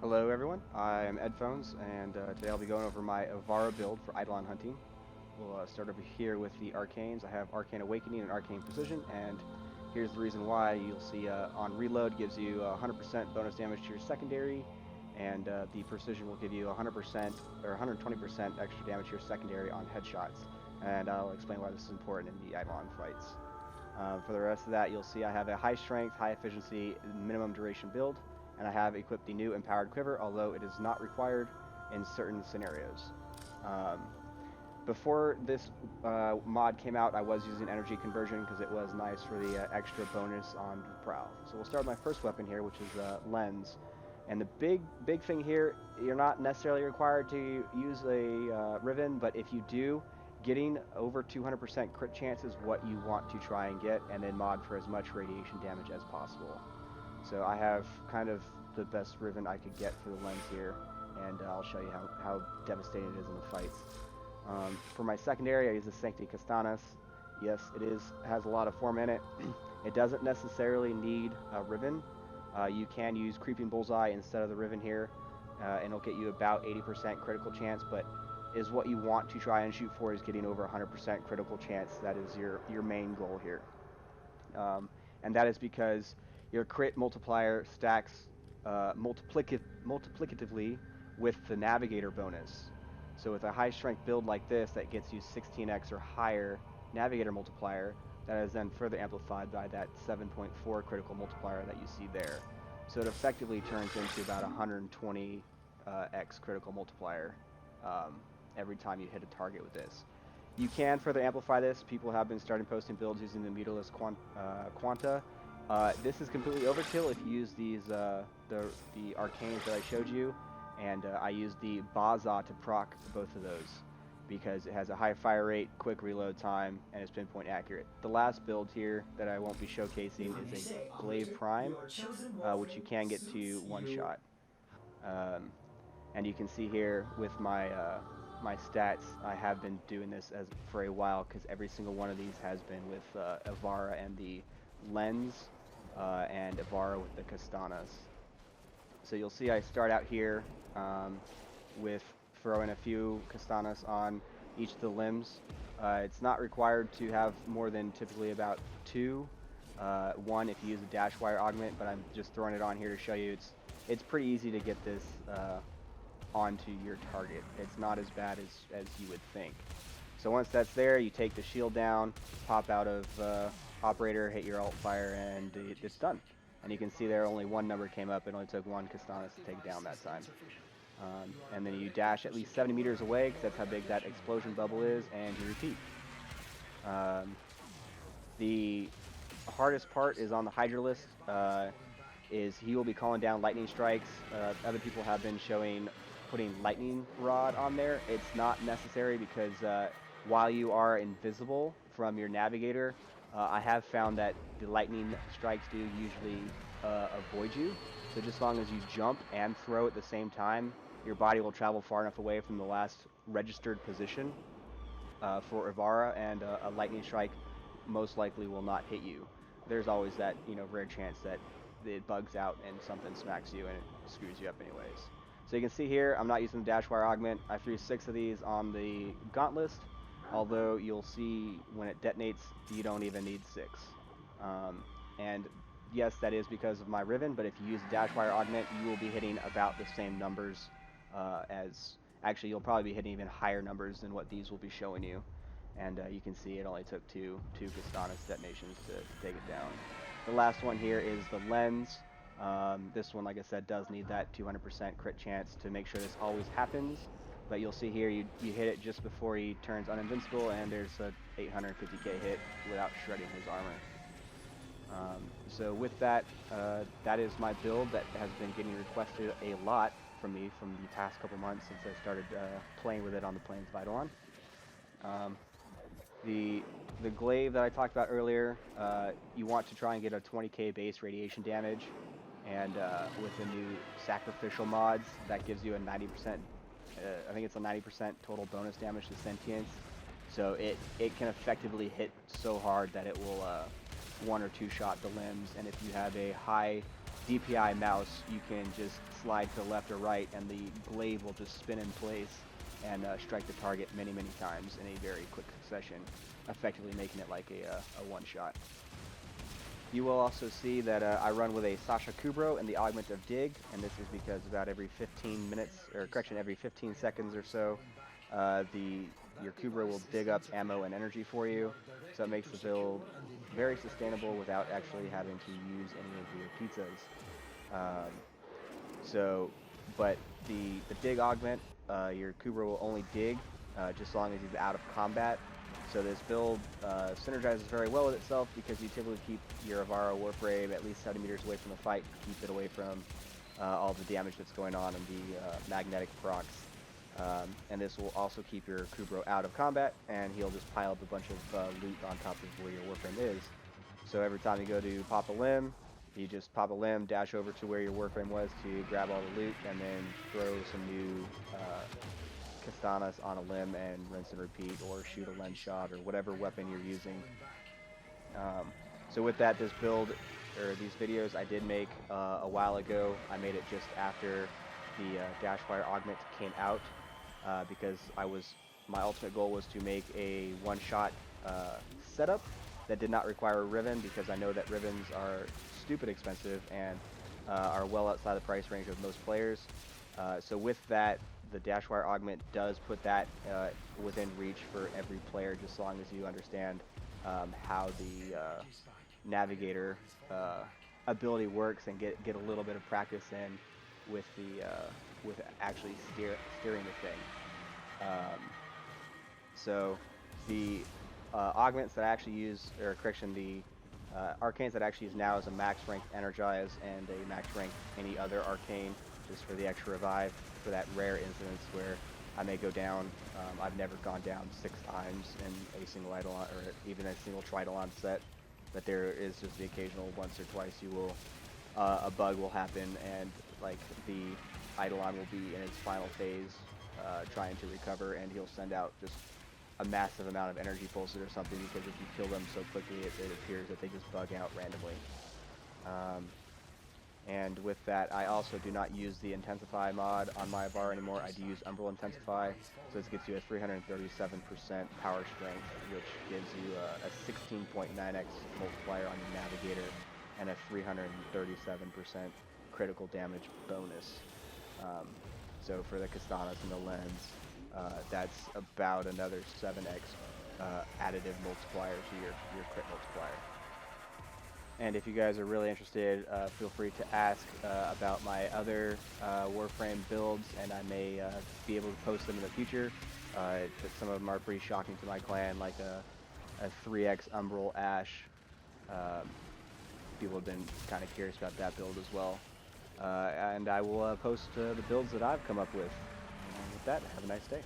Hello everyone, I'm Edphonse, and today I'll be going over my Ivara build for Eidolon hunting. We'll start over here with the Arcanes. I have Arcane Awakening and Arcane Precision, and here's the reason why. You'll see on reload gives you 100% bonus damage to your secondary, and the Precision will give you 100% or 120% extra damage to your secondary on headshots. And I'll explain why this is important in the Eidolon fights. For the rest of that, you'll see I have a high strength, high efficiency, minimum duration build, and I have equipped the new Empowered Quiver, although it is not required in certain scenarios. Before this mod came out, I was using energy conversion because it was nice for the extra bonus on Prowl. So we'll start with my first weapon here, which is Lenz. And the big thing here, you're not necessarily required to use a riven, but if you do, getting over 200% crit chance is what you want to try and get, and then mod for as much radiation damage as possible. So I have kind of the best riven I could get for the Lenz here, and I'll show you how devastating it is in the fights. For my secondary, I use the Sancti Castanas. Yes, it has a lot of form in it. It doesn't necessarily need a riven. You can use Creeping Bullseye instead of the riven here, and it'll get you about 80% critical chance, but is what you want to try and shoot for is getting over 100% critical chance. That is your main goal here. And that is because your crit multiplier stacks multiplicatively with the navigator bonus. So with a high strength build like this that gets you 16x or higher navigator multiplier, that is then further amplified by that 7.4 critical multiplier that you see there. So it effectively turns into about 120x critical multiplier every time you hit a target with this. You can further amplify this. People have been starting posting builds using the Mutalist Quanta. This is completely overkill if you use these the arcanes that I showed you, and I use the Baza to proc both of those because it has a high fire rate, quick reload time, and it's pinpoint accurate. The last build here that I won't be showcasing is a Glaive Prime, which you can get to one shot. And you can see here with my my stats, I have been doing this for a while because every single one of these has been with Ivara and the Lenz, and Ivara with the Castanas. So you'll see I start out here with throwing a few Castanas on each of the limbs. It's not required to have more than typically about 2. 1 if you use the dashwire augment, but I'm just throwing it on here to show you it's pretty easy to get this onto your target. It's not as bad as you would think. So once that's there, you take the shield down, pop out of operator, hit your alt fire, and it's done. And you can see there only one number came up. It only took 1 Castanas to take down that time. And then you dash at least 70 meters away because that's how big that explosion bubble is, and you repeat. The hardest part is on the Hydralist. Is he will be calling down lightning strikes. Other people have been showing putting lightning rod on there. It's not necessary because while you are invisible from your navigator, I have found that the lightning strikes do usually avoid you. So just as long as you jump and throw at the same time, your body will travel far enough away from the last registered position for Ivara, and a lightning strike most likely will not hit you. There's always that rare chance that it bugs out and something smacks you and it screws you up anyways. So you can see here, I'm not using the dashwire augment. I threw 6 of these on the gauntlet, although you'll see when it detonates, you don't even need 6. And yes, that is because of my riven, but if you use the dashwire augment, you will be hitting about the same numbers actually you'll probably be hitting even higher numbers than what these will be showing you. And you can see it only took two Castanas detonations to take it down. The last one here is the Lenz. This one, like I said, does need that 200% crit chance to make sure this always happens. But you'll see here, you hit it just before he turns uninvincible, and there's a 850k hit without shredding his armor. So with that, that is my build that has been getting requested a lot from me from the past couple months since I started playing with it on the Plains of Eidolon. The glaive that I talked about earlier, you want to try and get a 20k base radiation damage, and with the new sacrificial mods, that gives you a 90%, I think it's a 90% total bonus damage to sentience. So it can effectively hit so hard that it will 1 or 2 shot the limbs, and if you have a high DPI mouse, you can just slide to the left or right, and the blade will just spin in place and strike the target many, many times in a very quick succession, effectively making it like a one-shot. You will also see that I run with a Sasha Kubro and the augment of dig, and this is because about every 15 minutes, or correction, every 15 seconds or so, your Kubro will dig up ammo and energy for you, so it makes the build very sustainable without actually having to use any of your pizzas. But the dig augment, your Kubro will only dig just as long as he's out of combat. So this build synergizes very well with itself because you typically keep your Ivara Warframe at least 70 meters away from the fight to keep it away from all the damage that's going on and the magnetic procs. And this will also keep your Kubro out of combat, and he'll just pile up a bunch of loot on top of where your Warframe is. So every time you go to pop a limb, you just pop a limb, dash over to where your Warframe was to grab all the loot, and then throw some new Kastanas on a limb and rinse and repeat, or shoot a lens shot, or whatever weapon you're using. So with that, this build, or these videos I did make a while ago. I made it just after the dashwire augment came out, because my ultimate goal was to make a one-shot setup that did not require a riven, because I know that rivens are stupid expensive and are well outside the price range of most players. So with that, the dashwire augment does put that within reach for every player, just as long as you understand how the navigator ability works and get a little bit of practice in with actually steering the thing. So the augments that I actually use, or correction, the arcanes that I actually use now is a max rank energize and a max rank any other arcane, just for the extra revive, for that rare instance where I may go down. I've never gone down 6 times in a single eidolon, or even a single tridolon set, but there is just the occasional once or twice a bug will happen, and like the eidolon will be in its final phase trying to recover, and he'll send out just a massive amount of energy pulses or something, because if you kill them so quickly it appears that they just bug out randomly. And with that, I also do not use the Intensify mod on my bar anymore. I do use Umbral Intensify, so this gets you a 337% power strength, which gives you a 16.9x multiplier on your Navigator and a 337% critical damage bonus. So for the Kastanas and the Lenz, that's about another 7x additive multiplier to your crit multiplier. And if you guys are really interested, feel free to ask about my other Warframe builds, and I may be able to post them in the future. But some of them are pretty shocking to my clan, like a 3x Umbral Ash. People have been kind of curious about that build as well. And I will post the builds that I've come up with. And with that, have a nice day.